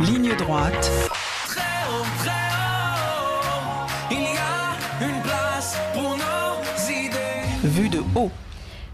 Ligne droite. Très haut, il y a une place pour nos idées. Vue de haut.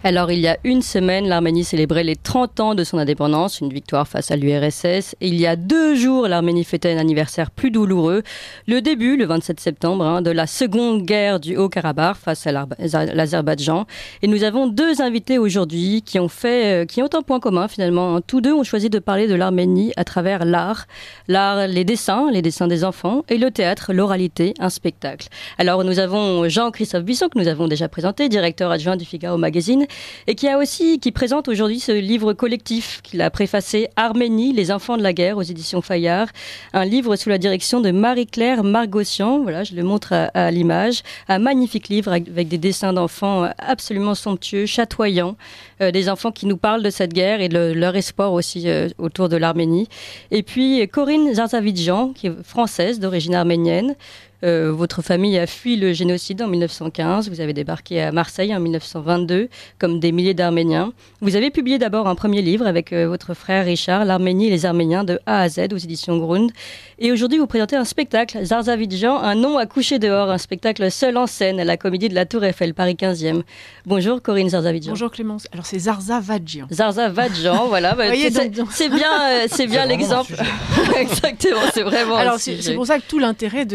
Alors, il y a une semaine, l'Arménie célébrait les 30 ans de son indépendance, une victoire face à l'URSS. Et il y a 2 jours, l'Arménie fêtait un anniversaire plus douloureux. Le début, le 27 septembre, de la seconde guerre du Haut-Karabakh face à l'Azerbaïdjan. Et nous avons 2 invités aujourd'hui qui ont un point commun finalement. Tous 2 ont choisi de parler de l'Arménie à travers l'art. L'art, les dessins des enfants, et le théâtre, l'oralité, un spectacle. Alors, nous avons Jean-Christophe Buisson, que nous avons déjà présenté, directeur adjoint du Figaro Magazine, et qui présente aujourd'hui ce livre collectif qu'il a préfacé Arménie, les enfants de la guerre aux éditions Fayard, un livre sous la direction de Marie-Claire Margossian. Voilà, je le montre à l'image, un magnifique livre avec des dessins d'enfants absolument somptueux, chatoyants, des enfants qui nous parlent de cette guerre et de leur espoir aussi autour de l'Arménie. Et puis Corinne Zarzavidjan, qui est française d'origine arménienne. Votre famille a fui le génocide en 1915. Vous avez débarqué à Marseille en 1922, comme des milliers d'Arméniens. Vous avez publié d'abord un premier livre avec votre frère Richard, L'Arménie et les Arméniens de A à Z aux éditions Grund. Et aujourd'hui, vous présentez un spectacle, Zarzavidjan, un nom à coucher dehors, un spectacle seul en scène à la Comédie de la Tour Eiffel, Paris 15e. Bonjour Corinne Zarzavidjan. Bonjour Clémence. Alors c'est Zarzavadjian. Zarzavadjian, voilà. Voyez, c'est bien l'exemple. Exactement, c'est vraiment. Alors c'est pour ça que tout l'intérêt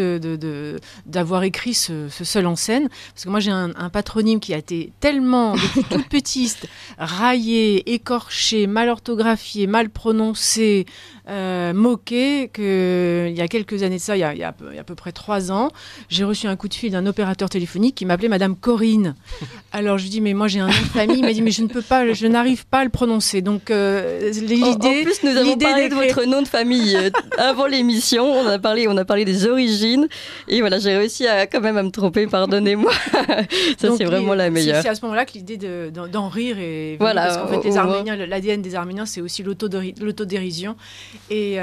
d'avoir écrit ce seul en scène, parce que moi j'ai un patronyme qui a été tellement depuis toute petite raillé, écorché, mal orthographié, mal prononcé, moqué, que il y a quelques années de ça, il y a à peu près 3 ans, j'ai reçu un coup de fil d'un opérateur téléphonique qui m'appelait Madame Corinne. Alors je lui dis mais moi j'ai un nom de famille, il m'a dit mais je n'arrive pas à le prononcer. Donc l'idée. En plus nous avons parlé de votre nom de famille avant l'émission. On a parlé des origines et voilà, j'ai réussi à me tromper. Pardonnez-moi. Ça donc, c'est vraiment la meilleure. C'est à ce moment-là que l'idée d'en rire est voilà, parce qu'en fait les Arméniens, l'ADN des Arméniens c'est aussi l'autodérision. Et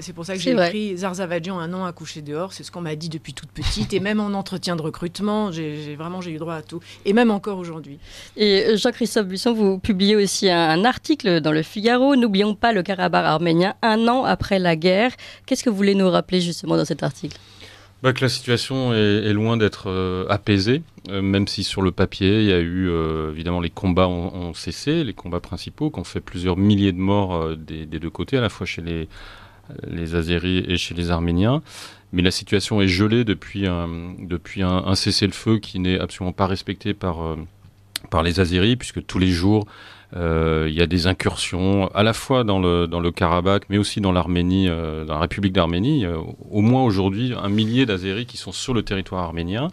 c'est pour ça que j'ai écrit Zarzavadjian, un nom à coucher dehors. C'est ce qu'on m'a dit depuis toute petite. Et même en entretien de recrutement, j'ai eu droit à tout. Et même encore aujourd'hui. Et Jean-Christophe Buisson, vous publiez aussi un article dans le Figaro. N'oublions pas le Karabakh arménien, 1 an après la guerre. Qu'est-ce que vous voulez nous rappeler justement dans cet article ? Que la situation est loin d'être apaisée, même si sur le papier, il y a eu, évidemment, les combats ont cessé, les combats principaux, qui ont fait plusieurs milliers de morts des 2 côtés, à la fois chez les Azéris et chez les Arméniens. Mais la situation est gelée depuis un cessez-le-feu qui n'est absolument pas respecté par les Azéris, puisque tous les jours, il y a des incursions à la fois dans le Karabakh, mais aussi dans l'Arménie, dans la République d'Arménie. Au moins aujourd'hui, 1 millier d'Azéris qui sont sur le territoire arménien.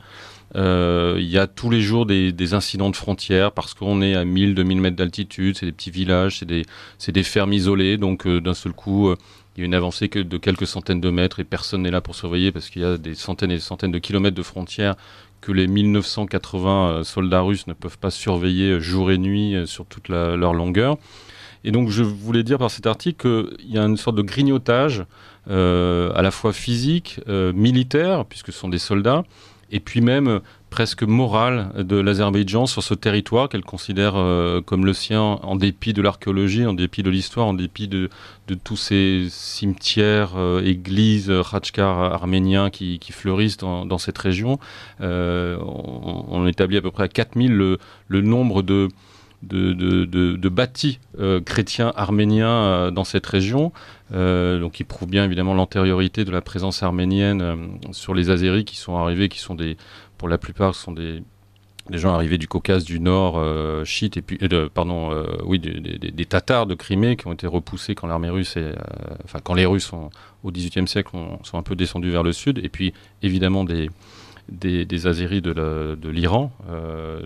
Il y a tous les jours des incidents de frontières parce qu'on est à 1000-2000 mètres d'altitude, c'est des petits villages, c'est des fermes isolées, donc d'un seul coup, il y a une avancée de quelques centaines de mètres et personne n'est là pour surveiller parce qu'il y a des centaines et des centaines de kilomètres de frontières que les 1980 soldats russes ne peuvent pas surveiller jour et nuit sur toute leur longueur. Et donc je voulais dire par cet article qu'il y a une sorte de grignotage à la fois physique, militaire, puisque ce sont des soldats, et puis même presque moral de l'Azerbaïdjan sur ce territoire qu'elle considère comme le sien en dépit de l'archéologie, en dépit de l'histoire, en dépit de tous ces cimetières, églises, khatchkars arméniens qui fleurissent dans cette région. On établit à peu près à 4000 le nombre de bâtis chrétiens arméniens dans cette région, donc il prouve bien évidemment l'antériorité de la présence arménienne sur les Azéris qui sont arrivés, pour la plupart sont des gens arrivés du Caucase du Nord, chiites, et puis des Tatars de Crimée qui ont été repoussés quand l'armée russe quand les Russes au XVIIIe siècle sont un peu descendus vers le sud, et puis évidemment des Azéris de l'Iran.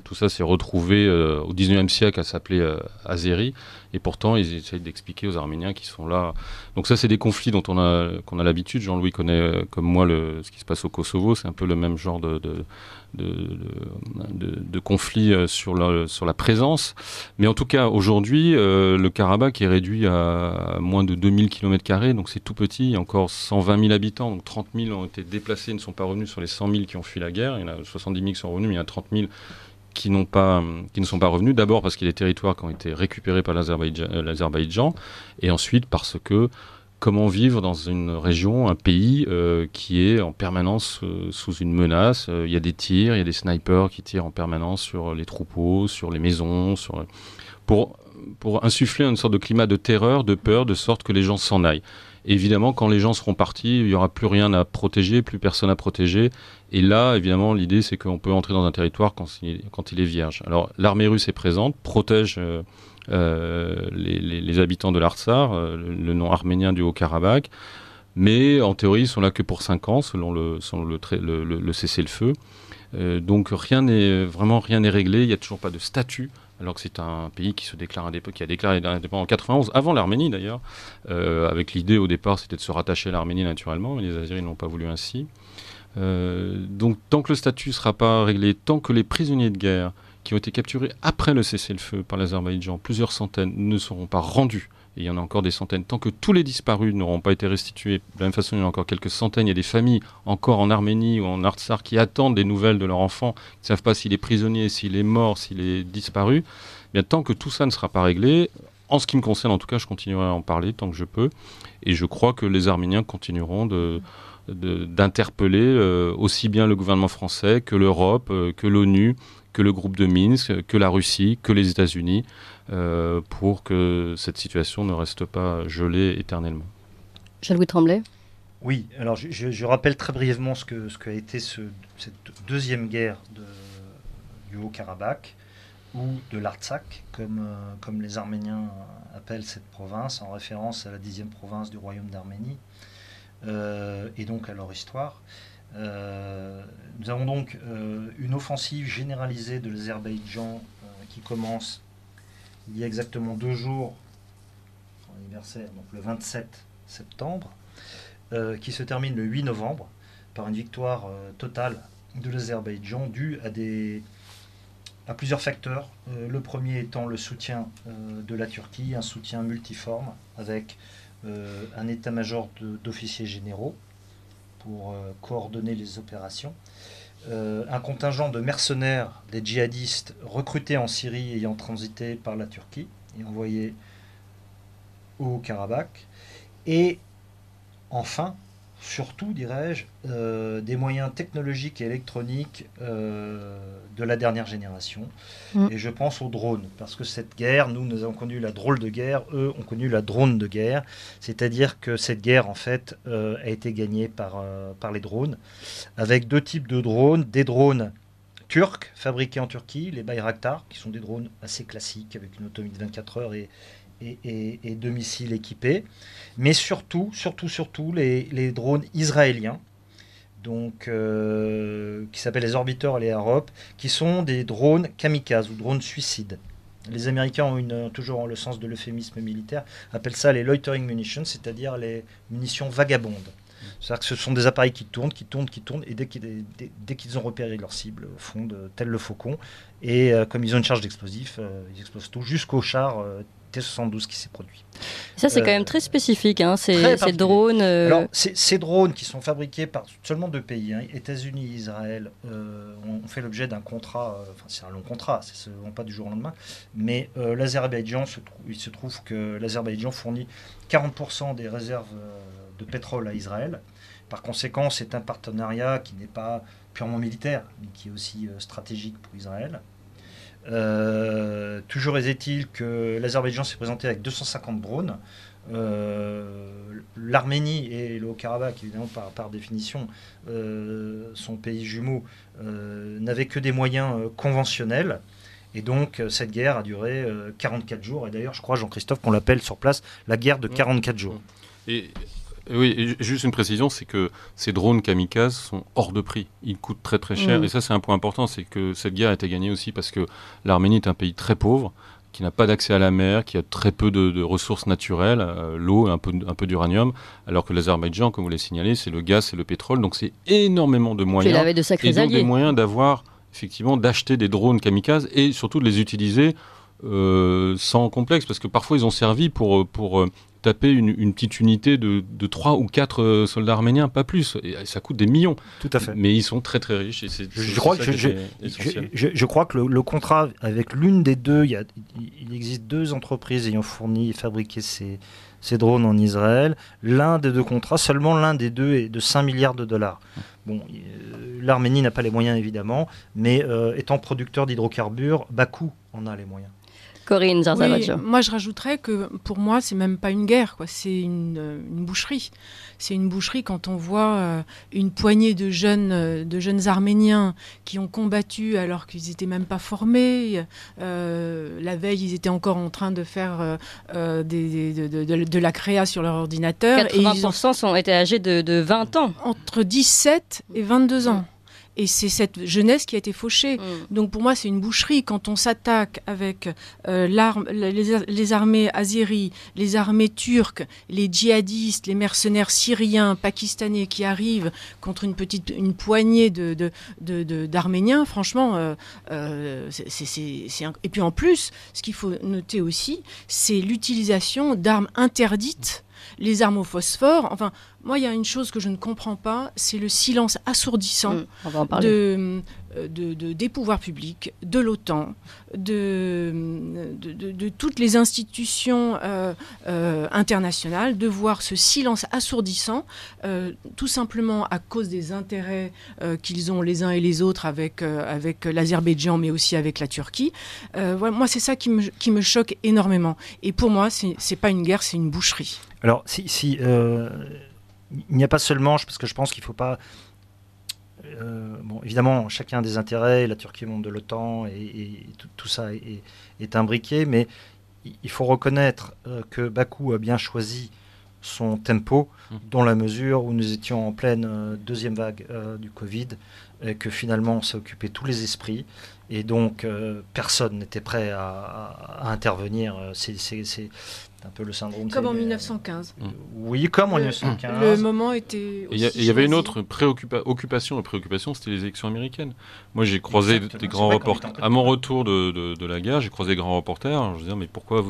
Tout ça s'est retrouvé au XIXe siècle à s'appeler Azéri, et pourtant ils essayent d'expliquer aux Arméniens qui sont là. Donc ça, c'est des conflits qu'on a l'habitude. Jean-Louis connaît comme moi ce qui se passe au Kosovo. C'est un peu le même genre de conflit sur la présence. Mais en tout cas, aujourd'hui, le Karabakh est réduit à moins de 2000 km², donc c'est tout petit. Il y a encore 120 000 habitants, donc 30 000 ont été déplacés, ne sont pas revenus sur les 100 000 qui ont fui la guerre. Il y en a 70 000 qui sont revenus, mais il y en a 30 000 qui ne sont pas revenus. D'abord parce qu'il y a des territoires qui ont été récupérés par l'Azerbaïdjan, et ensuite parce que comment vivre dans une région, un pays qui est en permanence sous une menace. Il y a des tirs, il y a des snipers qui tirent en permanence sur les troupeaux, sur les maisons, pour insuffler une sorte de climat de terreur, de peur, de sorte que les gens s'en aillent. Évidemment, quand les gens seront partis, il n'y aura plus rien à protéger, plus personne à protéger. Et là, évidemment, l'idée, c'est qu'on peut entrer dans un territoire quand il est vierge. Alors, l'armée russe est présente, protège les habitants de l'Artsar, le nom arménien du Haut-Karabakh. Mais en théorie, ils sont là que pour 5 ans, selon le cessez-le-feu. Donc, rien n'est réglé, il n'y a toujours pas de statut. Alors que c'est un pays qui a déclaré indépendant en 91, avant l'Arménie d'ailleurs, avec l'idée au départ c'était de se rattacher à l'Arménie naturellement, mais les Azéris n'ont pas voulu ainsi. Donc tant que le statut ne sera pas réglé, tant que les prisonniers de guerre qui ont été capturés après le cessez-le-feu par l'Azerbaïdjan, plusieurs centaines, ne seront pas rendus, et il y en a encore des centaines, tant que tous les disparus n'auront pas été restitués, de la même façon il y en a encore quelques centaines, il y a des familles encore en Arménie ou en Artsar qui attendent des nouvelles de leur enfant, qui ne savent pas s'il est prisonnier, s'il est mort, s'il est disparu, eh bien, tant que tout ça ne sera pas réglé, en ce qui me concerne en tout cas, je continuerai à en parler tant que je peux, et je crois que les Arméniens continueront d'interpeller aussi bien le gouvernement français que l'Europe, que l'ONU, que le groupe de Minsk, que la Russie, que les États-Unis, pour que cette situation ne reste pas gelée éternellement. Jean-Louis Tremblay. Oui, alors je rappelle très brièvement ce qu'a été cette deuxième guerre du Haut-Karabakh, ou de l'Artsakh, comme les Arméniens appellent cette province, en référence à la 10e province du royaume d'Arménie, et donc à leur histoire. Nous avons donc une offensive généralisée de l'Azerbaïdjan qui commence il y a exactement 2 jours, son anniversaire, donc le 27 septembre, qui se termine le 8 novembre par une victoire totale de l'Azerbaïdjan due à plusieurs facteurs. Le premier étant le soutien de la Turquie, un soutien multiforme avec un état-major d'officiers généraux pour coordonner les opérations, un contingent de mercenaires, des djihadistes recrutés en Syrie ayant transité par la Turquie et envoyés au Karabakh, et enfin, surtout, dirais-je, des moyens technologiques et électroniques de la dernière génération. Et je pense aux drones, parce que cette guerre, nous avons connu la drôle de guerre, eux ont connu la drone de guerre, c'est-à-dire que cette guerre, en fait, a été gagnée par les drones, avec 2 types de drones, des drones turcs, fabriqués en Turquie, les Bayraktar, qui sont des drones assez classiques, avec une autonomie de 24 heures et 2 missiles équipés, mais surtout les drones israéliens, donc, qui s'appellent les Orbiter et les Harop, qui sont des drones kamikazes ou drones suicides. Les Américains ont toujours le sens de l'euphémisme militaire, appellent ça les loitering munitions, c'est-à-dire les munitions vagabondes. C'est-à-dire que ce sont des appareils qui tournent, et dès qu'ils ont repéré leur cible, fondent tel le faucon. Et comme ils ont une charge d'explosifs, ils explosent tout, jusqu'au char T-72 qui s'est produit. Ça, c'est quand même très spécifique, hein, ces drones. Alors, ces drones qui sont fabriqués par seulement 2 pays, hein, États-Unis et Israël, ont fait l'objet d'un contrat, c'est un long contrat, ça ne se vend pas du jour au lendemain, mais l'Azerbaïdjan, il se trouve que l'Azerbaïdjan fournit 40% des réserves de pétrole à Israël. Par conséquent, c'est un partenariat qui n'est pas purement militaire, mais qui est aussi stratégique pour Israël. Toujours est-il que l'Azerbaïdjan s'est présenté avec 250 drones. L'Arménie et le Haut-Karabakh, évidemment par définition, son pays jumeau, n'avaient que des moyens conventionnels. Et donc cette guerre a duré 44 jours. Et d'ailleurs, je crois, Jean-Christophe, qu'on l'appelle sur place la guerre de 44 jours. Oui, et juste une précision, c'est que ces drones kamikazes sont hors de prix. Ils coûtent très très cher. Et ça, c'est un point important, c'est que cette guerre a été gagnée aussi parce que l'Arménie est un pays très pauvre, qui n'a pas d'accès à la mer, qui a très peu de ressources naturelles, l'eau et un peu d'uranium, alors que l'Azerbaïdjan, comme vous l'avez signalé, c'est le gaz et le pétrole. Donc c'est énormément de moyens. Il avait de sacrés et donc alliés. des moyens d'acheter des drones kamikazes et surtout de les utiliser sans complexe, parce que parfois ils ont servi pour taper une petite unité de 3 ou 4 soldats arméniens, pas plus. Et ça coûte des millions. Tout à fait. Mais ils sont très très riches. Et je crois que le contrat avec l'une des deux, il existe 2 entreprises ayant fourni et fabriqué ces ces drones en Israël. L'un des deux contrats, seulement l'un des deux est de 5 milliards de dollars. Bon, l'Arménie n'a pas les moyens évidemment, mais étant producteur d'hydrocarbures, Bakou en a les moyens. Corinne Zarzavadja. Oui, moi je rajouterais que pour moi c'est même pas une guerre, quoi. C'est une boucherie. C'est une boucherie quand on voit une poignée de jeunes Arméniens qui ont combattu alors qu'ils n'étaient même pas formés. La veille ils étaient encore en train de faire de la créa sur leur ordinateur. 80% ont été âgés de 20 ans. Entre 17 et 22 ans. Et c'est cette jeunesse qui a été fauchée. Donc pour moi, c'est une boucherie. Quand on s'attaque avec les armées azéries, les armées turques, les djihadistes, les mercenaires syriens, pakistanais qui arrivent contre une poignée d'Arméniens, franchement, et puis en plus, ce qu'il faut noter aussi, c'est l'utilisation d'armes interdites. Les armes au phosphore, enfin, moi, il y a une chose que je ne comprends pas, c'est le silence assourdissant des pouvoirs publics, de l'OTAN, de toutes les institutions internationales, de voir ce silence assourdissant, tout simplement à cause des intérêts qu'ils ont les uns et les autres avec l'Azerbaïdjan, mais aussi avec la Turquie. Voilà, moi, c'est ça qui me choque énormément. Et pour moi, c'est pas une guerre, c'est une boucherie. Alors, il n'y a pas seulement, parce que je pense qu'il ne faut pas... bon, évidemment, chacun a des intérêts, la Turquie est membre de l'OTAN, et tout ça est imbriqué, mais il faut reconnaître que Bakou a bien choisi son tempo, dans la mesure où nous étions en pleine deuxième vague du Covid, et que finalement, ça occupait tous les esprits, et donc personne n'était prêt à intervenir. C'est un peu le syndrome. Comme en 1915. Oui, comme en 1915. Le moment était. Il y avait une autre occupation, c'était les élections américaines. Moi, j'ai croisé des grands reporters. À mon retour de la guerre, j'ai croisé des grands reporters. Je me disais, mais pourquoi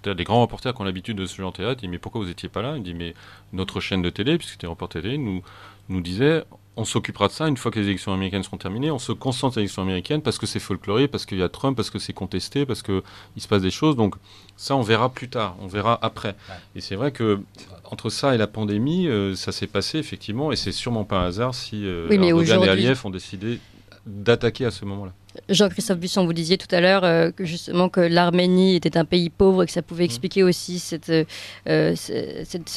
des grands reporters qui ont l'habitude de ce genre de théâtre, ils disent, mais pourquoi vous n'étiez pas là? Il dit, mais notre chaîne de télé, puisque c'était reporter télé, nous disait, on s'occupera de ça une fois que les élections américaines seront terminées. On se concentre sur les élections américaines parce que c'est folklorique, parce qu'il y a Trump, parce que c'est contesté, parce qu'il se passe des choses. Donc ça, on verra plus tard, on verra après. Ouais. Et c'est vrai que entre ça et la pandémie, ça s'est passé effectivement, et c'est sûrement pas un hasard si Erdogan et Aliyev ont décidé d'attaquer à ce moment-là. Jean-Christophe Buisson, vous disiez tout à l'heure que l'Arménie était un pays pauvre et que ça pouvait expliquer aussi ce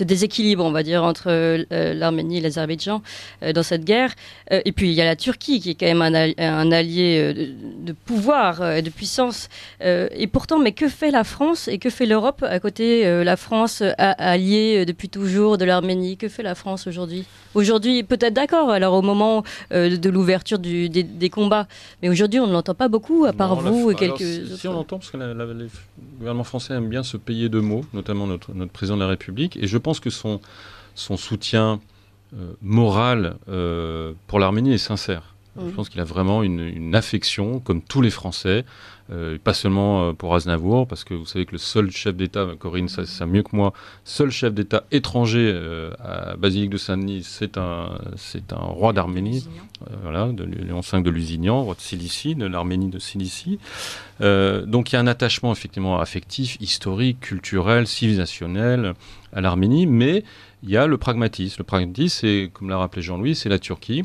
déséquilibre, on va dire, entre l'Arménie et l'Azerbaïdjan dans cette guerre. Et puis il y a la Turquie qui est quand même un allié de pouvoir, de puissance. Et pourtant, mais que fait la France et que fait l'Europe à côté? La France alliée depuis toujours de l'Arménie. Que fait la France aujourd'hui? Aujourd'hui, peut-être d'accord, alors au moment de l'ouverture des combats. Mais aujourd'hui, on ne l'entend pas beaucoup, à part vous et quelques autres. Si on l'entend, parce que le gouvernement français aime bien se payer de mots, notamment notre président de la République, et je pense que son soutien moral pour l'Arménie est sincère. Je pense qu'il a vraiment une affection, comme tous les Français, pas seulement pour Aznavour, parce que vous savez que le seul chef d'État, Corinne, ça mieux que moi, seul chef d'État étranger à Basilique de Saint-Denis, c'est un roi d'Arménie, de Léon V de Lusignan, roi de Cilicie, de l'Arménie de Cilicie. Donc il y a un attachement effectivement affectif, historique, culturel, civilisationnel à l'Arménie, mais il y a le pragmatisme. Le pragmatisme, c'est, comme l'a rappelé Jean-Louis, c'est la Turquie.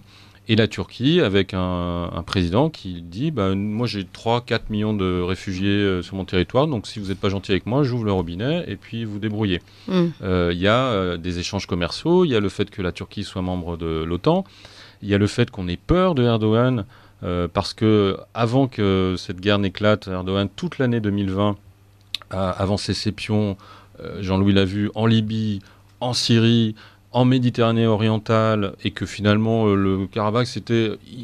Et la Turquie, avec un président qui dit moi j'ai 3-4 millions de réfugiés sur mon territoire, donc si vous n'êtes pas gentil avec moi, j'ouvre le robinet et puis vous débrouillez. Il y a des échanges commerciaux, il y a le fait que la Turquie soit membre de l'OTAN, il y a le fait qu'on ait peur de Erdogan, parce que avant que cette guerre n'éclate, Erdogan, toute l'année 2020, a avancé ses pions, Jean-Louis l'a vu, en Libye, en Syrie, en Méditerranée orientale, et que finalement le Karabakh,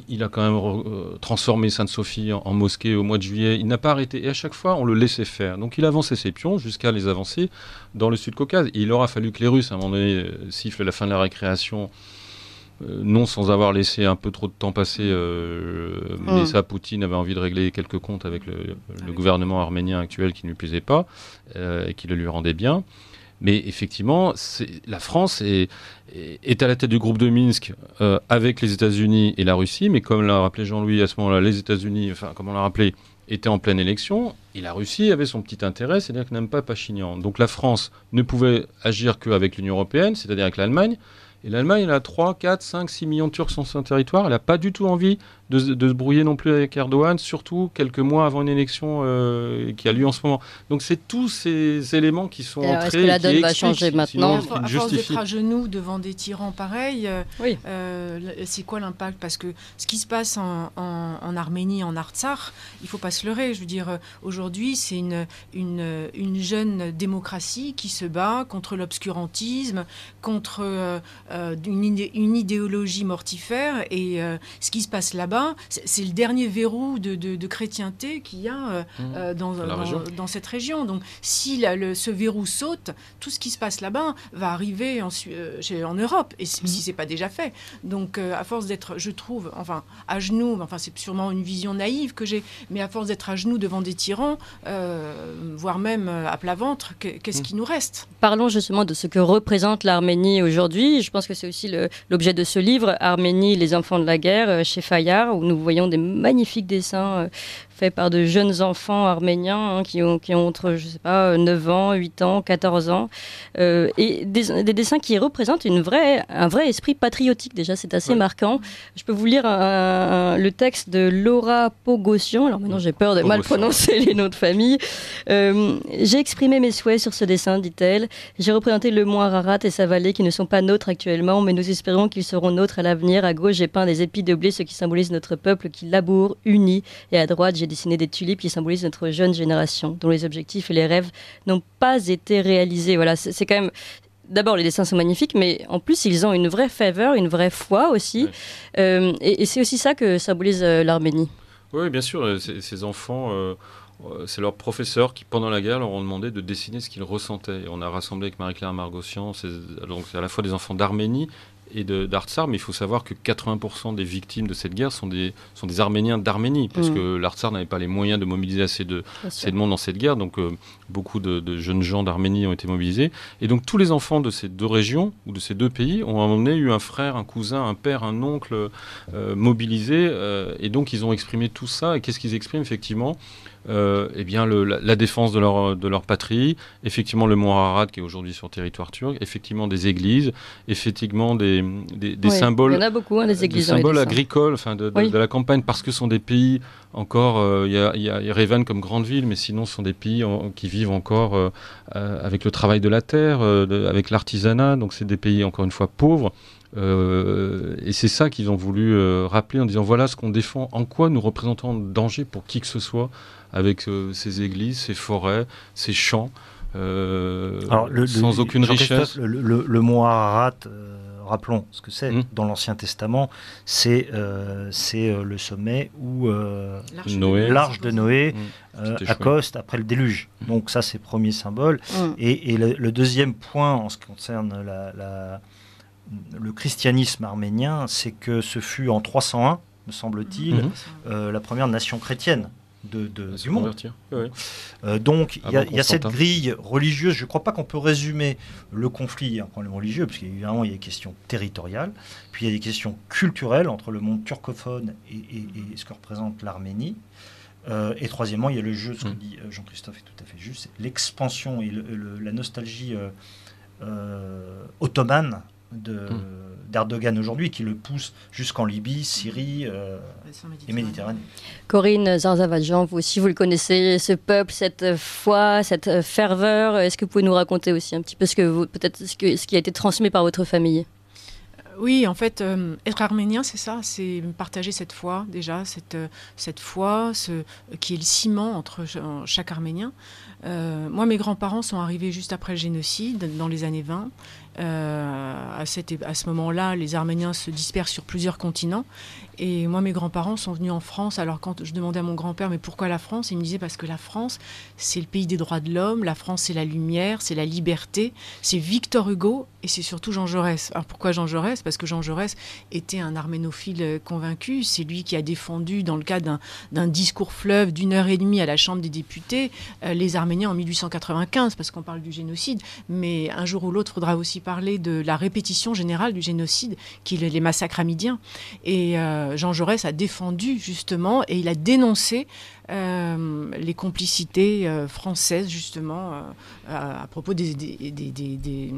il a quand même transformé Sainte-Sophie en mosquée au mois de juillet. Il n'a pas arrêté, et à chaque fois on le laissait faire. Donc il avançait ses pions jusqu'à les avancer dans le Sud-Caucase. Et il aura fallu que les Russes, à un moment donné, sifflent la fin de la récréation, non sans avoir laissé un peu trop de temps passer. Mais ça, Poutine avait envie de régler quelques comptes avec le gouvernement arménien actuel qui ne lui plaisait pas et qui le lui rendait bien. Mais effectivement, la France est à la tête du groupe de Minsk avec les États-Unis et la Russie, mais comme l'a rappelé Jean-Louis à ce moment-là, les États-Unis, enfin comme on l'a rappelé, était en pleine élection, et la Russie avait son petit intérêt, c'est-à-dire qu'elle n'aime pas Pachinian. Donc la France ne pouvait agir qu'avec l'Union européenne, c'est-à-dire avec l'Allemagne. Et l'Allemagne, elle a 3, 4, 5, 6 millions de Turcs sur son territoire. Elle n'a pas du tout envie de se brouiller non plus avec Erdogan, surtout quelques mois avant une élection qui a lieu en ce moment. Donc c'est tous ces éléments qui sont entrés. Est-ce que la donne va changer maintenant? À force d'être à genoux devant des tyrans pareils, oui. C'est quoi l'impact? Parce que ce qui se passe en Arménie, en Artsakh, il ne faut pas se leurrer. Je veux dire, aujourd'hui, c'est une jeune démocratie qui se bat contre l'obscurantisme, contre une idéologie mortifère. Et ce qui se passe là-bas, c'est le dernier verrou de chrétienté qu'il y a dans cette région. Donc, si ce verrou saute, tout ce qui se passe là-bas va arriver en Europe, et si ce n'est pas déjà fait. Donc, à force d'être, je trouve, à genoux, c'est sûrement une vision naïve que j'ai, mais à force d'être à genoux devant des tyrans, voire même à plat ventre, qu'est-ce qui nous reste? Parlons justement de ce que représente l'Arménie aujourd'hui. Je pense que c'est aussi l'objet de ce livre, Arménie, les enfants de la guerre, chez Fayard, où nous voyons des magnifiques dessins faits par de jeunes enfants arméniens qui ont entre, je sais pas, 9 ans, 8 ans, 14 ans, et des dessins qui représentent un vrai esprit patriotique. Déjà, c'est assez marquant. Je peux vous lire le texte de Laura Pogossian. Alors maintenant, j'ai peur de mal prononcer les noms de famille. J'ai exprimé mes souhaits sur ce dessin, dit-elle. J'ai représenté le mont Ararat et sa vallée qui ne sont pas nôtres actuellement, mais nous espérons qu'ils seront nôtres à l'avenir. À gauche, j'ai peint des épis de blé, ce qui symbolise notre peuple qui laboure, uni. Et à droite, j'ai dessiné des tulipes qui symbolisent notre jeune génération, dont les objectifs et les rêves n'ont pas été réalisés. Voilà, c'est quand même... D'abord, les dessins sont magnifiques, mais en plus, ils ont une vraie ferveur, une vraie foi aussi. Ouais. Et c'est aussi ça que symbolise l'Arménie. Oui, bien sûr. Ces enfants... c'est leurs professeurs qui, pendant la guerre, leur ont demandé de dessiner ce qu'ils ressentaient. Et on a rassemblé avec Marie-Claire Margossian, donc c'est à la fois des enfants d'Arménie et d'Artsakh, mais il faut savoir que 80% des victimes de cette guerre sont des Arméniens d'Arménie, parce que l'Artsakh n'avait pas les moyens de mobiliser assez de monde dans cette guerre, donc beaucoup de jeunes gens d'Arménie ont été mobilisés. Et donc tous les enfants de ces deux régions, ou de ces deux pays, ont à un moment donné eu un frère, un cousin, un père, un oncle mobilisés, et donc ils ont exprimé tout ça. Et qu'est-ce qu'ils expriment effectivement? La défense de leur patrie, effectivement le mont Ararat qui est aujourd'hui sur territoire turc, effectivement des églises, effectivement des symboles. Il y en a beaucoup, des églises. Des symboles agricoles, de la campagne, parce que ce sont des pays encore. Il y a Yerevan comme grande ville, mais sinon ce sont des pays qui vivent encore avec le travail de la terre, avec l'artisanat. Donc c'est des pays encore une fois pauvres. Et c'est ça qu'ils ont voulu rappeler en disant voilà ce qu'on défend, en quoi nous représentons un danger pour qui que ce soit avec ces églises, ces forêts, ces champs, sans aucune richesse. Le mont Ararat, rappelons ce que c'est, dans l'Ancien Testament, c'est le sommet où l'arche de Noé accoste après le déluge. Donc ça c'est le premier symbole. Et le deuxième point en ce qui concerne le christianisme arménien, c'est que ce fut en 301, me semble-t-il, la première nation chrétienne du monde. Donc il y a cette grille religieuse. Je ne crois pas qu'on peut résumer le conflit à un problème religieux, parce qu'évidemment il y a des questions territoriales, puis il y a des questions culturelles entre le monde turcophone et ce que représente l'Arménie. Et troisièmement, il y a le jeu, ce que dit Jean-Christophe est tout à fait juste, c'est l'expansion et la nostalgie ottomane d'Erdogan aujourd'hui, qui le pousse jusqu'en Libye, Syrie et Méditerranée. Corinne Zarzavadjan, vous aussi vous le connaissez, ce peuple, cette foi, cette ferveur. Est-ce que vous pouvez nous raconter aussi un petit peu ce qui a été transmis par votre famille? Oui, en fait, être arménien, c'est ça, c'est partager cette foi, déjà, cette foi qui est le ciment entre chaque Arménien. Moi, mes grands-parents sont arrivés juste après le génocide, dans les années 20. À ce moment-là, les Arméniens se dispersent sur plusieurs continents. Et moi, mes grands-parents sont venus en France. Alors, quand je demandais à mon grand-père, mais pourquoi la France? Il me disait, parce que la France, c'est le pays des droits de l'homme. La France, c'est la lumière, c'est la liberté. C'est Victor Hugo et c'est surtout Jean Jaurès. Alors, pourquoi Jean Jaurès? Parce que Jean Jaurès était un arménophile convaincu. C'est lui qui a défendu, dans le cadre d'un discours fleuve d'1h30 à la Chambre des députés, les Arméniens en 1895, parce qu'on parle du génocide. Mais un jour ou l'autre, il faudra aussi parler de la répétition générale du génocide, qui est les massacres hamidiens. Et Jean Jaurès a défendu justement, et il a dénoncé les complicités françaises, justement, à propos des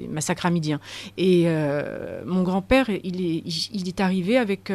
massacres hamidiens. Et mon grand-père, il est arrivé avec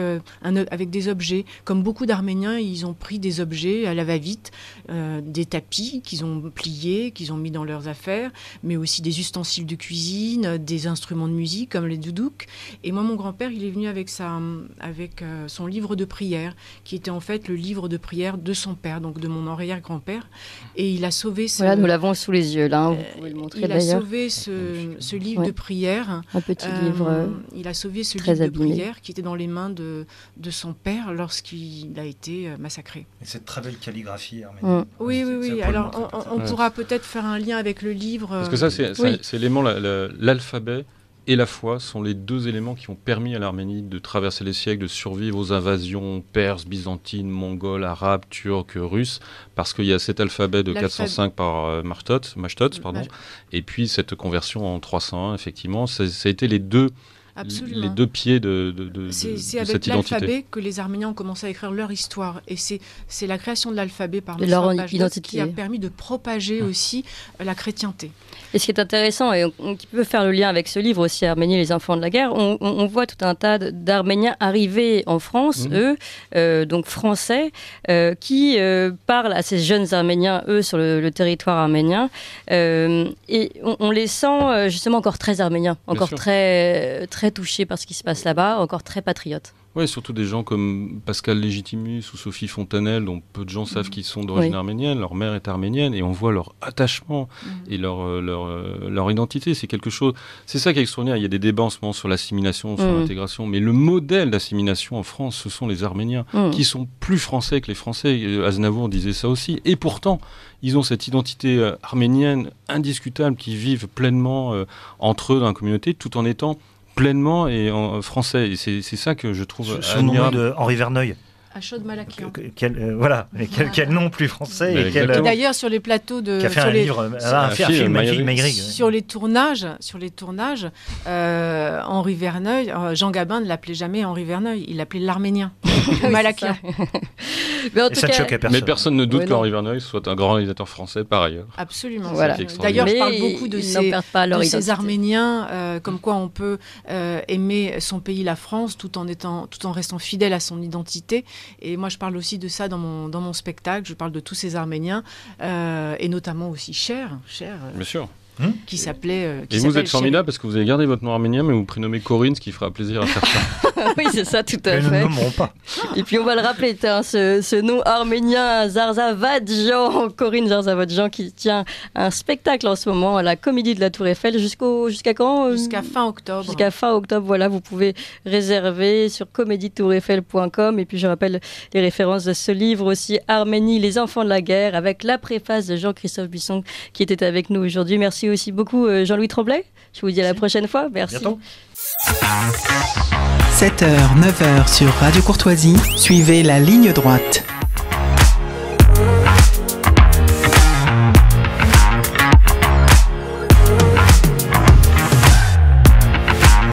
des objets. Comme beaucoup d'Arméniens, ils ont pris des objets à la va-vite, des tapis qu'ils ont pliés, qu'ils ont mis dans leurs affaires, mais aussi des ustensiles de cuisine, des instruments de musique comme les doudouks. Et moi, mon grand-père, il est venu avec son livre de prière, qui était en fait le livre de prière de son père, donc de mon arrière-grand-père. Et il a sauvé Voilà, nous l'avons sous les yeux, là. Vous pouvez le montrer d'ailleurs. Il a sauvé ce livre de prière. Un petit livre. Il a sauvé ce très livre abîmé. de prière qui était dans les mains de son père lorsqu'il a été massacré. Et cette très belle calligraphie arménienne. Oui. Alors, on pourra peut-être faire un lien avec le livre. Parce que ça, c'est l'élément, l'alphabet et la foi sont les deux éléments qui ont permis à l'Arménie de traverser les siècles, de survivre aux invasions perses, byzantines, mongoles, arabes, turcs, russes, parce qu'il y a cet alphabet de 405 par Mashtots, et puis cette conversion en 301, effectivement, ça a été les deux pieds de c'est cette avec identité. l'alphabet que les Arméniens ont commencé à écrire leur histoire. Et c'est la création de l'alphabet par leur Mashtots identité qui a permis de propager aussi la chrétienté. Et ce qui est intéressant, et qui peut faire le lien avec ce livre aussi, Arménie, les enfants de la guerre, on voit tout un tas d'Arméniens arrivés en France, donc français, qui parlent à ces jeunes Arméniens, sur le territoire arménien. Et on les sent justement encore très arméniens, encore très touchés par ce qui se passe là-bas, encore très patriotes. Oui, surtout des gens comme Pascal Légitimus ou Sophie Fontanelle, dont peu de gens savent qu'ils sont d'origine arménienne, leur mère est arménienne, et on voit leur attachement et leur identité. C'est quelque chose. C'est ça qui est extraordinaire. Il y a des débats en ce moment sur l'assimilation, sur l'intégration, mais le modèle d'assimilation en France, ce sont les Arméniens, qui sont plus français que les Français. Aznavour disait ça aussi. Et pourtant, ils ont cette identité arménienne indiscutable, qui vivent pleinement entre eux dans la communauté, tout en étant pleinement et en français. Et c'est ça que je trouve admirable. De Henri Verneuil. Achod Malakian. Quel nom plus français. Mais et d'ailleurs, sur les plateaux de... Qui a fait un film Maigrig. Sur les tournages, Henri Verneuil, Jean Gabin ne l'appelait jamais Henri Verneuil, il l'appelait l'Arménien, Malakian. Mais personne ne doute qu'Henri Verneuil soit un grand réalisateur français par ailleurs. Absolument. Voilà. D'ailleurs, je parle beaucoup de ces Arméniens, comme quoi on peut aimer son pays, la France, tout en restant fidèle à son identité. Et moi, je parle aussi de ça dans mon spectacle. Je parle de tous ces Arméniens, et notamment aussi Cher. Bien sûr. Qui s'appelait. Et vous êtes formidable parce que vous avez gardé votre nom arménien, mais vous prénommez Corinne, ce qui fera plaisir à certains. Oui, c'est ça, tout à fait. Nous ne nommerons pas. Et puis on va le rappeler, ce nom arménien, Zarzavadjan, Corinne Zarzavadjan, qui tient un spectacle en ce moment à la Comédie de la Tour Eiffel jusqu'à quand Jusqu'à fin octobre. Jusqu'à fin octobre, voilà, vous pouvez réserver sur comédietoureiffel.com. Et puis je rappelle les références de ce livre aussi, Arménie, les enfants de la guerre, avec la préface de Jean-Christophe Buisson qui était avec nous aujourd'hui. Merci aussi beaucoup Jean-Louis Tremblay. Je vous dis à la prochaine fois. Merci. Bientôt. 7h, 9h sur Radio Courtoisie, suivez la ligne droite.